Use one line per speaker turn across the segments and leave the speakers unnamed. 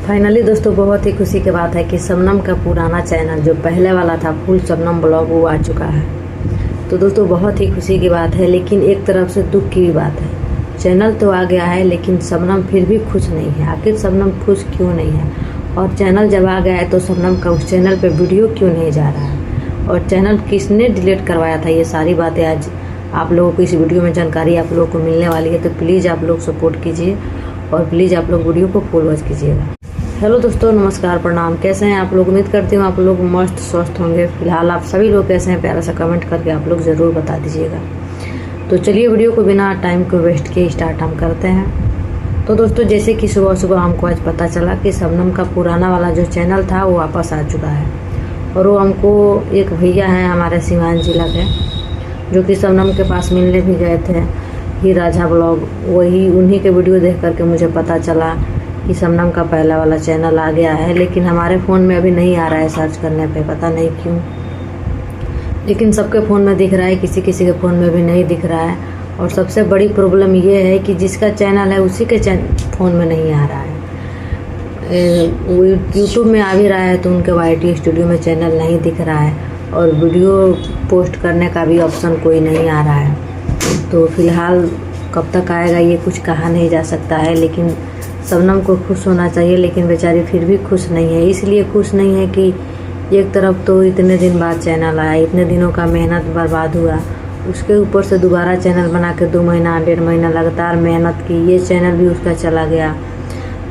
Finally दोस्तों बहुत ही खुशी की बात है कि शबनम का पुराना चैनल जो पहले वाला था फुल शबनम ब्लॉग वो आ चुका है। तो दोस्तों बहुत ही खुशी की बात है, लेकिन एक तरफ से दुख की भी बात है। चैनल तो आ गया है लेकिन शबनम फिर भी खुश नहीं है। आखिर शबनम खुश क्यों नहीं है? और चैनल जब आ गया है तो शबनम का उस चैनल पर वीडियो क्यों नहीं जा रहा है? और चैनल किसने डिलीट करवाया था? ये सारी बातें आज आप लोगों को इस वीडियो में जानकारी आप लोगों को मिलने वाली है। तो प्लीज़ आप लोग सपोर्ट कीजिए और प्लीज़ आप लोग वीडियो को फुल वॉच कीजिएगा। हेलो दोस्तों, नमस्कार, प्रणाम। कैसे हैं आप लोग? उम्मीद करती हूँ आप लोग मस्त स्वस्थ होंगे। फिलहाल आप सभी लोग कैसे हैं? प्यारा सा कमेंट करके आप लोग ज़रूर बता दीजिएगा। तो चलिए वीडियो को बिना टाइम को वेस्ट किए स्टार्ट हम करते हैं। तो दोस्तों जैसे कि सुबह सुबह हमको आज पता चला कि शबनम का पुराना वाला जो चैनल था वो वापस आ चुका है। और वो हमको एक भैया हैं हमारे सिवान जिला के, जो कि शबनम के पास मिलने भी गए थे, ही राजा ब्लॉग। वही उन्हीं के वीडियो देख करके मुझे पता चला कि शबनम का पहला वाला चैनल आ गया है। लेकिन हमारे फ़ोन में अभी नहीं आ रहा है, सर्च करने पे पता नहीं क्यों। लेकिन सबके फ़ोन में दिख रहा है, किसी किसी के फ़ोन में भी नहीं दिख रहा है। और सबसे बड़ी प्रॉब्लम ये है कि जिसका चैनल है उसी के फ़ोन में नहीं आ रहा है। वो यूट्यूब में आ भी रहा है तो उनके YT स्टूडियो में चैनल नहीं दिख रहा है, और वीडियो पोस्ट करने का भी ऑप्शन कोई नहीं आ रहा है। तो फिलहाल कब तक आएगा ये कुछ कहा नहीं जा सकता है। लेकिन शबनम को खुश होना चाहिए, लेकिन बेचारी फिर भी खुश नहीं है। इसलिए खुश नहीं है कि एक तरफ तो इतने दिन बाद चैनल आया, इतने दिनों का मेहनत बर्बाद हुआ, उसके ऊपर से दोबारा चैनल बना के 2 महीना 1.5 महीना लगातार मेहनत की, ये चैनल भी उसका चला गया।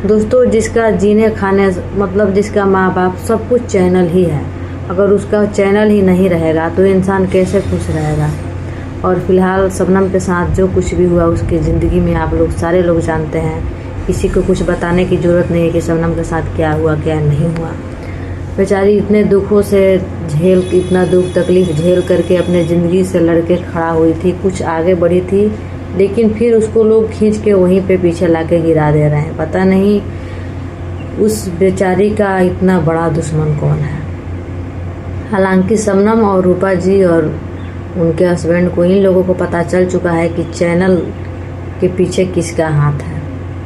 दोस्तों जिसका जीने खाने मतलब जिसका माँ बाप सब कुछ चैनल ही है, अगर उसका चैनल ही नहीं रहेगा तो इंसान कैसे खुश रहेगा? और फिलहाल शबनम के साथ जो कुछ भी हुआ उसकी ज़िंदगी में आप लोग सारे लोग जानते हैं। किसी को कुछ बताने की ज़रूरत नहीं है कि शबनम के साथ क्या हुआ क्या नहीं हुआ। बेचारी इतने दुखों से इतना दुख तकलीफ़ झेल करके अपने ज़िंदगी से लड़के खड़ा हुई थी, कुछ आगे बढ़ी थी, लेकिन फिर उसको लोग खींच के वहीं पे पीछे लाके गिरा दे रहे हैं। पता नहीं उस बेचारी का इतना बड़ा दुश्मन कौन है। हालांकि शबनम और रूपा जी और उनके हस्बैंड को, इन लोगों को पता चल चुका है कि चैनल के पीछे किसका हाथ है,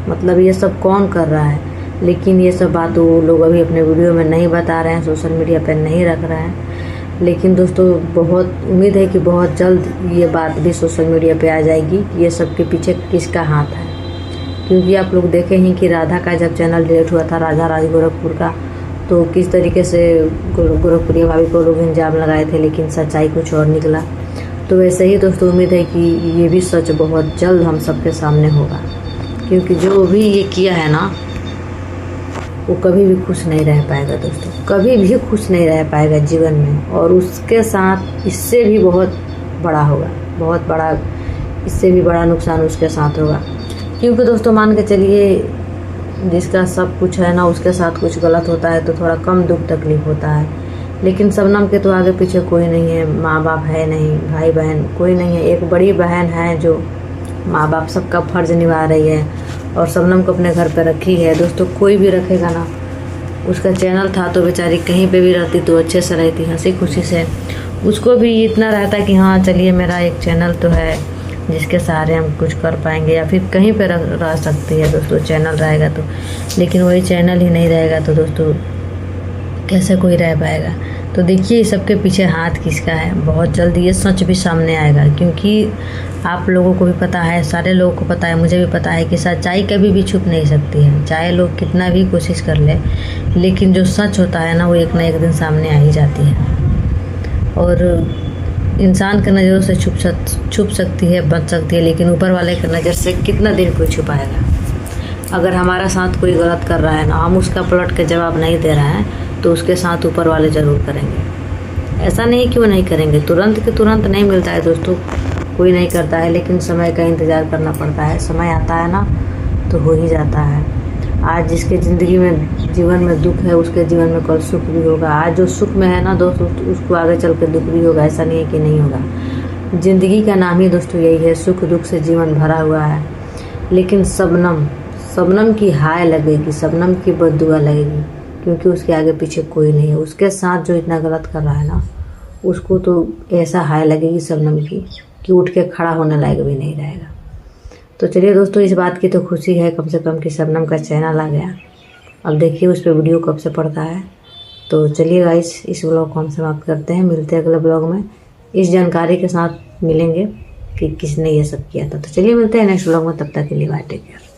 मतलब ये सब कौन कर रहा है। लेकिन ये सब बात वो लोग अभी अपने वीडियो में नहीं बता रहे हैं, सोशल मीडिया पर नहीं रख रहे हैं। लेकिन दोस्तों बहुत उम्मीद है कि बहुत जल्द ये बात भी सोशल मीडिया पे आ जाएगी कि ये सब के पीछे किसका हाथ है। क्योंकि आप लोग देखे हैं कि राधा का जब चैनल डिलीट हुआ था, राधा राज गोरखपुर का, तो किस तरीके से गोरखपुरिया भाभी को लोग इल्ज़ाम लगाए थे, लेकिन सच्चाई कुछ और निकला। तो वैसे ही दोस्तों उम्मीद है कि ये भी सच बहुत जल्द हम सबके सामने होगा। क्योंकि जो भी ये किया है ना, वो कभी भी खुश नहीं रह पाएगा दोस्तों, कभी भी खुश नहीं रह पाएगा जीवन में। और उसके साथ इससे भी बहुत बड़ा होगा, बहुत बड़ा, इससे भी बड़ा नुकसान उसके साथ होगा। क्योंकि दोस्तों मान के चलिए जिसका सब कुछ है ना, उसके साथ कुछ गलत होता है तो थोड़ा कम दुख तकलीफ होता है। लेकिन शबनम के तो आगे पीछे कोई नहीं है, माँ बाप है नहीं, भाई बहन कोई नहीं है। एक बड़ी बहन है जो माँ बाप सबका फ़र्ज निभा रही है और शबनम को अपने घर पर रखी है। दोस्तों कोई भी रखेगा ना, उसका चैनल था तो बेचारी कहीं पे भी रहती तो अच्छे से रहती, हंसी खुशी से। उसको भी इतना रहता कि हाँ चलिए मेरा एक चैनल तो है जिसके सहारे हम कुछ कर पाएंगे, या फिर कहीं पे रह सकती है दोस्तों चैनल रहेगा तो। लेकिन वही चैनल ही नहीं रहेगा तो दोस्तों कैसे कोई रह पाएगा? तो देखिए सबके पीछे हाथ किसका है, बहुत जल्द ये सच भी सामने आएगा। क्योंकि आप लोगों को भी पता है, सारे लोगों को पता है, मुझे भी पता है कि सच्चाई कभी भी छुप नहीं सकती है, चाहे लोग कितना भी कोशिश कर ले। लेकिन जो सच होता है ना, वो एक ना एक दिन सामने आ ही जाती है। और इंसान की नज़रों से छुप सकती है, बच सकती है, लेकिन ऊपर वाले की नज़र से कितना दिन कोई छुपाएगा? अगर हमारा साथ कोई गलत कर रहा है ना, हम उसका पलट के जवाब नहीं दे रहे हैं, तो उसके साथ ऊपर वाले ज़रूर करेंगे। ऐसा नहीं क्यों नहीं करेंगे, तुरंत के तुरंत नहीं मिलता है दोस्तों, कोई नहीं करता है। लेकिन समय का इंतज़ार करना पड़ता है, समय आता है ना तो हो ही जाता है। आज जिसके ज़िंदगी में जीवन में दुख है, उसके जीवन में कल सुख भी होगा। आज जो सुख में है ना दोस्तों, उसको आगे चल के दुख भी होगा, ऐसा नहीं है कि नहीं होगा। ज़िंदगी का नाम ही दोस्तों यही है, सुख दुख से जीवन भरा हुआ है। लेकिन शबनम की हाय लगेगी, शबनम की बद्दुआ लगेगी, क्योंकि उसके आगे पीछे कोई नहीं है। उसके साथ जो इतना गलत कर रहा है ना, उसको तो ऐसा हाय लगेगी शबनम की कि उठ के खड़ा होने लायक भी नहीं रहेगा। तो चलिए दोस्तों, इस बात की तो खुशी है कम से कम कि शबनम का चैनल आ गया। अब देखिए उस पर वीडियो कब से पड़ता है। तो चलिए गाइस, इस ब्लॉग को हम समाप्त करते हैं। मिलते हैं अगले ब्लॉग में इस जानकारी के साथ मिलेंगे कि किसने ये सब किया था। तो चलिए मिलते हैं नेक्स्ट ब्लॉग में, तब तक के लिए बाय, टेक केयर।